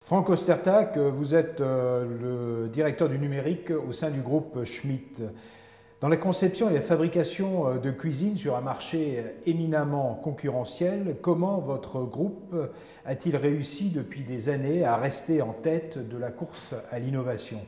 Franck Ostertag, vous êtes le directeur du numérique au sein du groupe Schmitt. Dans la conception et la fabrication de cuisine sur un marché éminemment concurrentiel, comment votre groupe a-t-il réussi depuis des années à rester en tête de la course à l'innovation?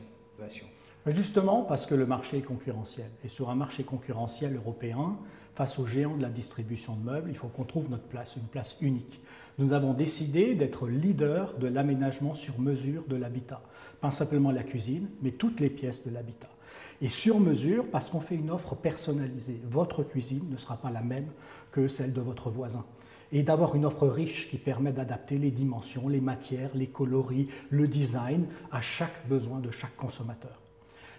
Justement parce que le marché est concurrentiel. Et sur un marché concurrentiel européen, face aux géants de la distribution de meubles, il faut qu'on trouve notre place, une place unique. Nous avons décidé d'être leader de l'aménagement sur mesure de l'habitat. Pas simplement la cuisine, mais toutes les pièces de l'habitat. Et sur mesure parce qu'on fait une offre personnalisée. Votre cuisine ne sera pas la même que celle de votre voisin. Et d'avoir une offre riche qui permet d'adapter les dimensions, les matières, les coloris, le design à chaque besoin de chaque consommateur.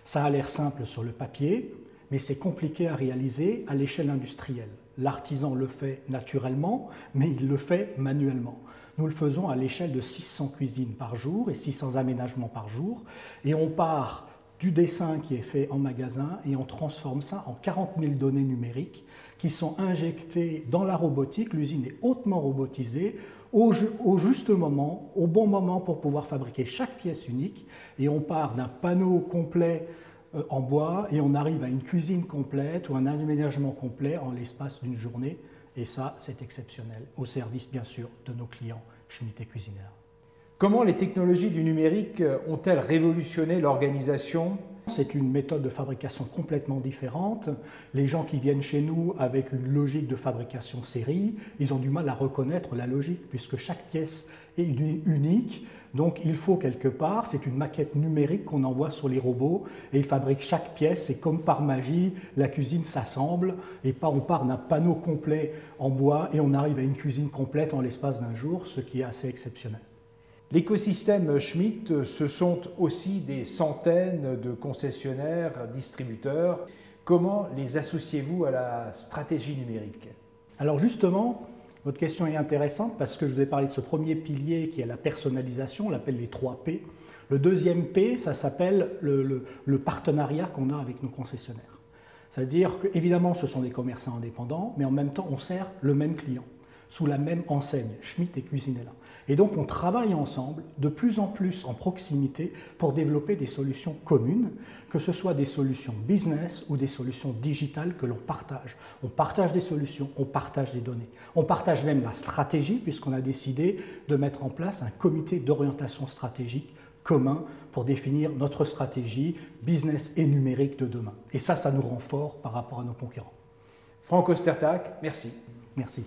Ça a l'air simple sur le papier, mais c'est compliqué à réaliser à l'échelle industrielle. L'artisan le fait naturellement, mais il le fait manuellement. Nous le faisons à l'échelle de 600 cuisines par jour et 600 aménagements par jour. Et on part du dessin qui est fait en magasin et on transforme ça en 40 000 données numériques qui sont injectées dans la robotique. L'usine est hautement robotisée au juste moment, au bon moment pour pouvoir fabriquer chaque pièce unique. Et on part d'un panneau complet en bois et on arrive à une cuisine complète ou un aménagement complet en l'espace d'une journée. Et ça, c'est exceptionnel, au service bien sûr de nos clients Schmitt et Cuisinart. Comment les technologies du numérique ont-elles révolutionné l'organisation? C'est une méthode de fabrication complètement différente. Les gens qui viennent chez nous avec une logique de fabrication série, ils ont du mal à reconnaître la logique puisque chaque pièce est unique. Donc il faut quelque part, c'est une maquette numérique qu'on envoie sur les robots et ils fabriquent chaque pièce et comme par magie, la cuisine s'assemble et on part d'un panneau complet en bois et on arrive à une cuisine complète en l'espace d'un jour, ce qui est assez exceptionnel. L'écosystème Schmitt, ce sont aussi des centaines de concessionnaires, distributeurs. Comment les associez-vous à la stratégie numérique? Alors justement, votre question est intéressante parce que je vous ai parlé de ce premier pilier qui est la personnalisation, on l'appelle les 3 P. Le deuxième P, ça s'appelle le partenariat qu'on a avec nos concessionnaires. C'est-à-dire qu'évidemment, ce sont des commerçants indépendants, mais en même temps, on sert le même client, sous la même enseigne, Schmitt et Cuisinart. Et donc, on travaille ensemble, de plus en plus en proximité, pour développer des solutions communes, que ce soit des solutions business ou des solutions digitales que l'on partage. On partage des solutions, on partage des données. On partage même la stratégie, puisqu'on a décidé de mettre en place un comité d'orientation stratégique commun pour définir notre stratégie business et numérique de demain. Et ça nous rend fort par rapport à nos concurrents. Franck Ostertag, merci. Merci.